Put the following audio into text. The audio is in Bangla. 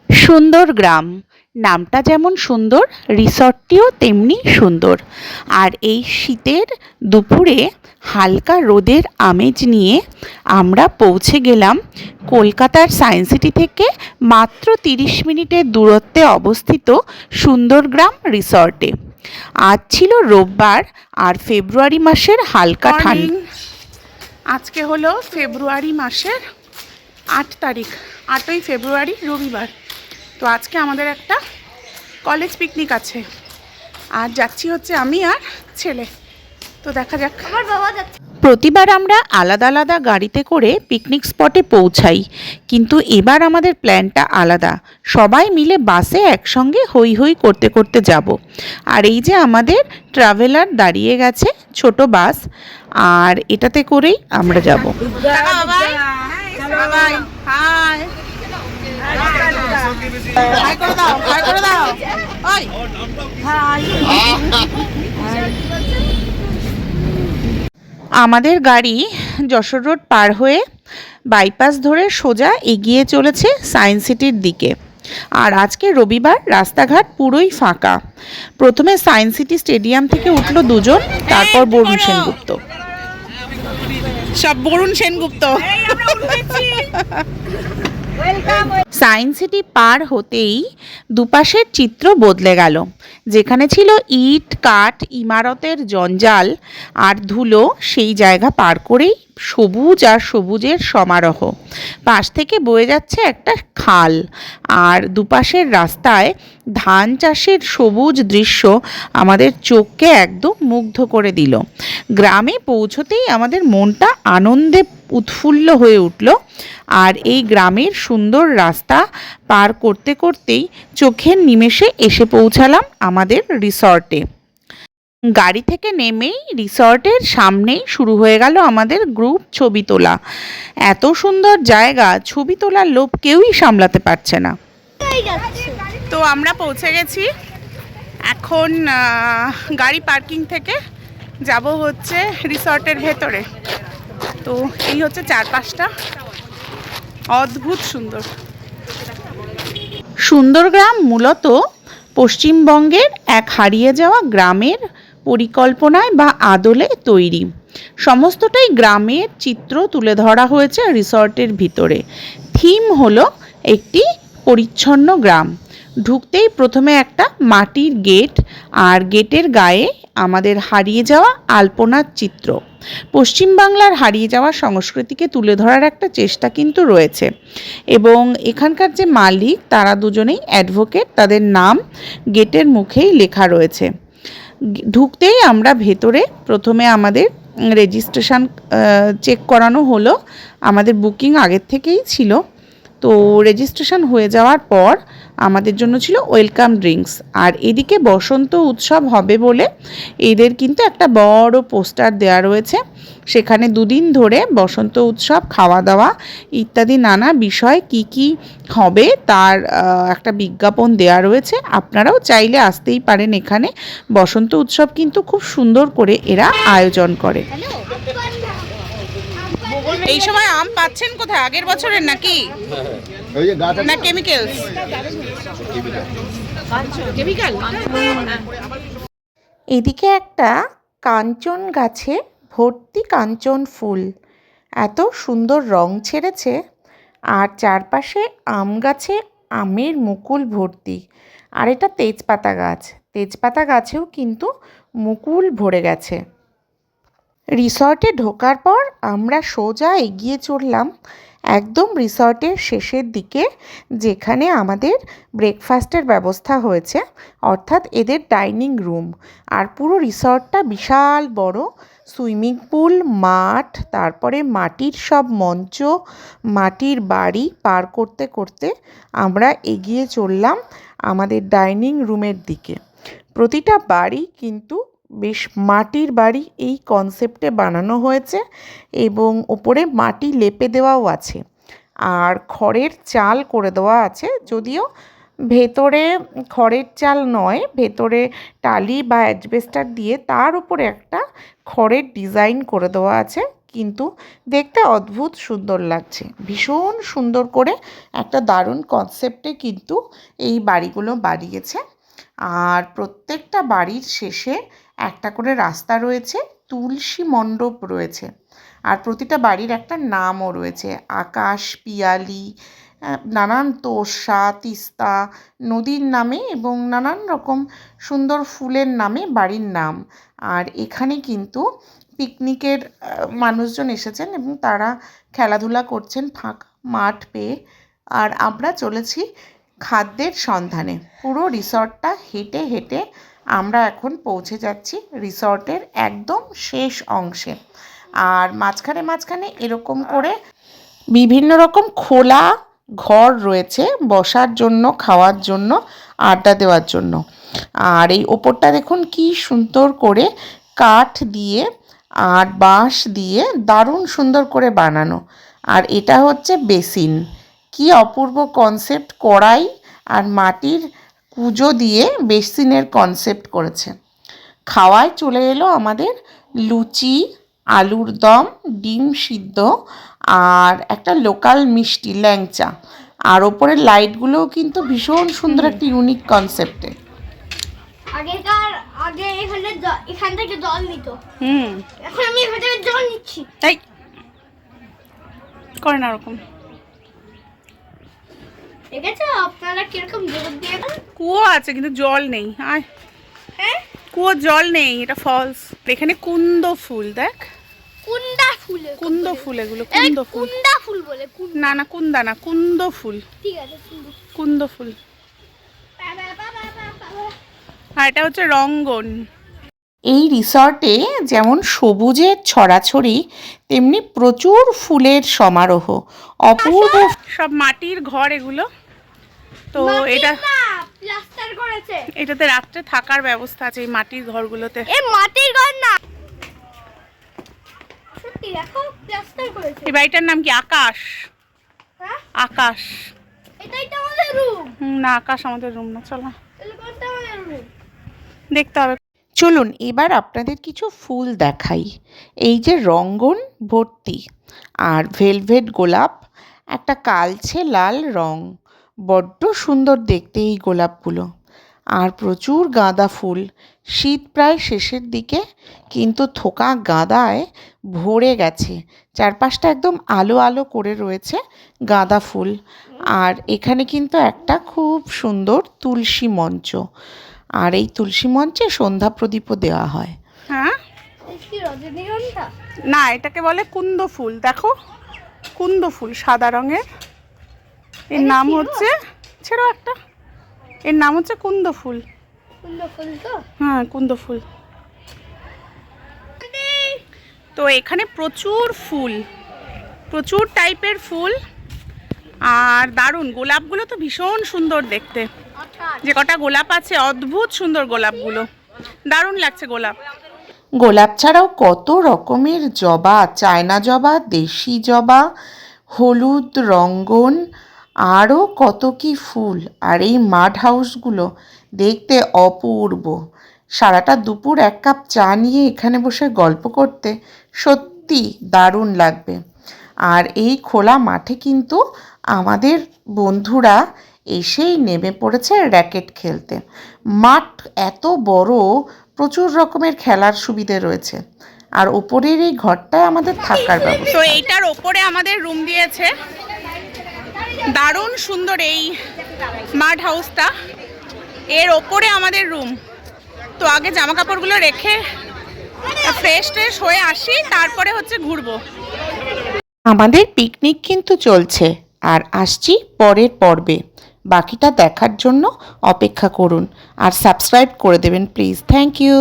সুন্দর গ্রাম নামটা যেমন সুন্দর, রিসর্টটিও তেমনি সুন্দর। আর এই শীতের দুপুরে হালকা রোদের আমেজ নিয়ে আমরা পৌঁছে গেলাম কলকাতার সায়েন্স সিটি থেকে মাত্র 30 মিনিটের দূরত্বে অবস্থিত সুন্দরগ্রাম রিসর্টে। আজ ছিল রোববার আর ফেব্রুয়ারি মাসের হালকা ঠান্ডা। আজকে হলো ফেব্রুয়ারি মাসের 8 তারিখ, 8ই ফেব্রুয়ারি, রবিবার। তো আজকে আমাদের একটা কলেজ পিকনিক আছে, আর যাচ্ছি হচ্ছে আমি আর ছেলে। তো দেখা যাক। প্রতিবার আমরা আলাদা আলাদা গাড়িতে করে পিকনিক স্পটে পৌঁছাই, কিন্তু এবার আমাদের প্ল্যানটা আলাদা। সবাই মিলে বাসে একসঙ্গে হই হই করতে করতে যাব। আর এই যে আমাদের ট্রাভেলার দাঁড়িয়ে গেছে, ছোট বাস, আর এটাতে করেই আমরা যাব। আমাদের গাড়ি যশোর রোড পার হয়ে বাইপাস ধরে সোজা এগিয়ে চলেছে সায়েন্স সিটির দিকে। আর আজকে রবিবার, রাস্তাঘাট পুরোই ফাঁকা। প্রথমে সায়েন্স সিটি স্টেডিয়াম থেকে উঠলো দুজন, তারপর বরুণ সেনগুপ্ত। সব বরুণ সেনগুপ্ত। সায়েন্স সিটি পার হতেই দুপাশের চিত্র বদলে গেল। যেখানে ছিল ইট কাঠ ইমারতের জঞ্জাল আর ধুলো, সেই জায়গা পার করেই সবুজ আর সবুজের সমারোহ। পাশ থেকে বয়ে যাচ্ছে একটা খাল, আর দুপাশের রাস্তায় ধান চাষের সবুজ দৃশ্য আমাদের চোখকে একদম মুগ্ধ করে দিল। গ্রামে পৌঁছতেই আমাদের মনটা আনন্দে উৎফুল্ল হয়ে উঠল। আর এই গ্রামের সুন্দর রাস্তা পার করতে করতেই চোখের নিমেষে এসে পৌঁছালাম আমাদের রিসর্টে। গাড়ি থেকে নেমেই রিসর্টের সামনেই শুরু হয়ে গেল আমাদের গ্রুপ ছবি তোলা। এত সুন্দর জায়গা, ছবি তোলার লোভ কেউই সামলাতে পারছে না। তো আমরা পৌঁছে গেছি। এখন গাড়ি পার্কিং থেকে যাব হচ্ছে রিসর্টের ভেতরে। তো এই হচ্ছে চারপাশটা, অদ্ভুত সুন্দর। সুন্দরগ্রাম মূলত পশ্চিমবঙ্গের এক হারিয়ে যাওয়া গ্রামের পরিকল্পনায় বা আদলে তৈরি। সমস্তটাই গ্রামের চিত্র তুলে ধরা হয়েছে রিসর্টের ভিতরে। থিম হলো একটি পরিচ্ছন্ন গ্রাম। ঢুকতেই প্রথমে একটা মাটির গেট, আর গেটের গায়ে আমাদের হারিয়ে যাওয়া আলপনার চিত্র। পশ্চিমবাংলার হারিয়ে যাওয়া সংস্কৃতিকে তুলে ধরার একটা চেষ্টা কিন্তু রয়েছে। এবং এখানকার যে মালিক, তারা দুজনেই অ্যাডভোকেট, তাদের নাম গেটের মুখেই লেখা রয়েছে। ঢুকতেই আমরা ভেতরে প্রথমে আমাদের রেজিস্ট্রেশন চেক করানো হলো। আমাদের বুকিং আগের থেকেই ছিল। তো রেজিস্ট্রেশন হয়ে যাওয়ার পর আমাদের জন্য ছিল ওয়েলকাম ড্রিঙ্কস। আর এদিকে বসন্ত উৎসব হবে বলে এদের কিন্তু একটা বড় পোস্টার দেওয়া রয়েছে। সেখানে দুদিন ধরে বসন্ত উৎসব, খাওয়া দাওয়া ইত্যাদি নানা বিষয় কি কি হবে তার একটা বিজ্ঞাপন দেওয়া রয়েছে। আপনারাও চাইলে আসতেই পারেন এখানে। বসন্ত উৎসব কিন্তু খুব সুন্দর করে এরা আয়োজন করে। এই সময় আম পাচ্ছেন কোথায়? আগের বছরের নাকি না কেমিক্যালস? এদিকে একটা কাঞ্চন গাছে ভর্তি কাঞ্চন ফুল, এত সুন্দর রং ছেড়েছে। আর চারপাশে আম গাছে আমের মুকুল ভর্তি। আর এটা তেজপাতা গাছ, তেজপাতা গাছেও কিন্তু মুকুল ভরে গেছে। রিসর্টে ঢোকার পর আমরা সোজা এগিয়ে চললাম একদম রিসর্টের শেষের দিকে, যেখানে আমাদের ব্রেকফাস্টের ব্যবস্থা হয়েছে, অর্থাৎ এদের ডাইনিং রুম। আর পুরো রিসর্টটা বিশাল বড়, সুইমিং পুল, মাঠ, তারপরে মাটির সব মঞ্চ, মাটির বাড়ি পার করতে করতে আমরা এগিয়ে চললাম আমাদের ডাইনিং রুমের দিকে। প্রতিটা বাড়ি কিন্তু বেশ মাটির বাড়ি এই কনসেপ্টে বানানো হয়েছে, এবং ওপরে মাটি লেপে দেওয়াও আছে। আর খড়ের চাল করে দেওয়া আছে, যদিও ভেতরে খড়ের চাল নয়, ভেতরে টালি বা অ্যাজবেস্টার দিয়ে তার উপরে একটা খড়ের ডিজাইন করে দেওয়া আছে। কিন্তু দেখতে অদ্ভুত সুন্দর লাগছে। ভীষণ সুন্দর করে একটা দারুণ কনসেপ্টে কিন্তু এই বাড়িগুলো বানিয়েছে। আর প্রত্যেকটা বাড়ির শেষে একটা করে রাস্তা রয়েছে, তুলসী মণ্ডপ রয়েছে, আর প্রতিটা বাড়ির একটা নামও রয়েছে। আকাশ, পিয়ালি, নানান তোষা, তিস্তা নদীর নামে এবং নানান রকম সুন্দর ফুলের নামে বাড়ির নাম। আর এখানে কিন্তু পিকনিকের মানুষজন এসেছেন এবং তারা খেলাধুলা করছেন ফাঁকা মাঠ পেয়ে। আর আমরা চলেছি খাদ্যের সন্ধানে। পুরো রিসর্টটা হেঁটে হেঁটে আমরা এখন পৌঁছে যাচ্ছি রিসর্টের একদম শেষ অংশে। আর মাঝখানে মাঝখানে এরকম করে বিভিন্ন রকম খোলা ঘর রয়েছে বসার জন্য, খাওয়ার জন্য, আড্ডা দেওয়ার জন্য। আর এই ওপরটা দেখুন কি সুন্দর করে কাঠ দিয়ে আর বাঁশ দিয়ে দারুণ সুন্দর করে বানানো। আর এটা হচ্ছে বেসিন। কি অপূর্ব কনসেপ্ট! কড়াই আর মাটির কুঁজো দিয়ে বেসিনের কনসেপ্ট করেছে। খাওয়ায় চলে এলো আমাদের লুচি, আলুর দম, ডিম সিদ্ধ আর একটা লোকাল মিষ্টি ল্যাংচা। আর ওপরের লাইটগুলোও কিন্তু ভীষণ সুন্দর একটা ইউনিক কনসেপ্টে। আগে এখান থেকে জল নিত, এখন আমি এখান থেকে জল নিচ্ছি। তাই করে না ওরকম। দেখেছো আপনারা কিরকম জল দিয়ে? কুয়ো আছে কিন্তু জল নেই। আয়, হ্যাঁ, কুয়ো জল নেই, এটা ফলস। এখানে কুন্দ ফুল, দেখ কুন্দা ফুল, কুন্দ ফুল, এগুলো কুন্দ ফুল। কুন্দা ফুল বলে? না না, কুন্দা না, কুন্দ ফুল। ঠিক আছে, কুন্দ ফুল। আর এটা হচ্ছে রঙ্গন। এই রিসর্টে যেমন সবুজের ছড়াছড়ি, তেমনি প্রচুর ফুলের সমারোহ। অপূর্ব সব মাটির ঘর এগুলো। তো এটা প্লাস্টার করেছে। এটাতে রাত্রে থাকার ব্যবস্থা আছে এই মাটির ঘরগুলোতে। এই মাটির ঘর না, সত্যি দেখো প্লাস্টার করেছে। এই বাড়িটার নাম কি? আকাশ। হ্যাঁ, আকাশ। এটাই তো আমাদের রুম। না, আকাশ আমাদের রুম না। চলো তাহলে কোনটা আমাদের রুম? দেখতে হবে। চলুন এবার আপনাদের কিছু ফুল দেখাই। এই যে রঙ্গন ভর্তি, আর ভেলভেট গোলাপ, একটা কালচে লাল রং, বড্ড সুন্দর দেখতে এই গোলাপগুলো। আর প্রচুর গাঁদা ফুল। শীত প্রায় শেষের দিকে, কিন্তু থোকা গাঁদায় ভরে গেছে। চারপাশটা একদম আলো আলো করে রয়েছে গাঁদা ফুল। আর এখানে কিন্তু একটা খুব সুন্দর তুলসী মঞ্চ, আর এই তুলসী মঞ্চে সন্ধ্যা প্রদীপও দেওয়া হয়। হ্যাঁ, কি রজনীগন্ধা? না, এটাকে বলে কুন্দ ফুল। দেখো, কুন্দ ফুল সাদা রঙের। এর নাম হচ্ছে, ছেড়ো একটা, এর নাম হচ্ছে কুন্দ ফুল। কুন্দ ফুল তো? হ্যাঁ, কুন্দ ফুল। তো এখানে প্রচুর ফুল, প্রচুর টাইপের ফুল। আর দারুণ, গোলাপগুলো তো ভীষণ সুন্দর দেখতে। যে কটা গোলাপ আছে, অদ্ভুত সুন্দর গোলাপগুলো, দারুণ লাগছে গোলাপ। গোলাপ ছাড়াও কত রকমের জবা, চায়না জবা, দেশি জবা, হলুদ রঙ্গন, আরও কত কি ফুল। আর এই মাড হাউসগুলো দেখতে অপূর্ব। সারাটা দুপুর এক কাপ চা নিয়ে এখানে বসে গল্প করতে সত্যি দারুণ লাগবে। আর এই খোলা মাঠে কিন্তু আমাদের বন্ধুরা এসেই নেমে পড়েছে র্যাকেট খেলতে। মাঠ এত বড়, প্রচুর রকমের খেলার সুবিধে রয়েছে। আর ওপরের এই ঘরটায় আমাদের থাকার ব্যবস্থা। তো এইটার ওপরে আমাদের রুম দিয়েছে। দারুণ সুন্দর এই মাড হাউসটা, এর ওপরে আমাদের রুম। তো আগে জামা কাপড়গুলো রেখে ফ্রেশ ট্রেশ হয়ে আসি, তারপরে হচ্ছে ঘুরবো। আমাদের পিকনিক কিন্তু চলছে, আর আসছি পরের পর্বে। বাকিটা দেখার জন্য অপেক্ষা করুন আর সাবস্ক্রাইব করে দেবেন প্লিজ। Thank you.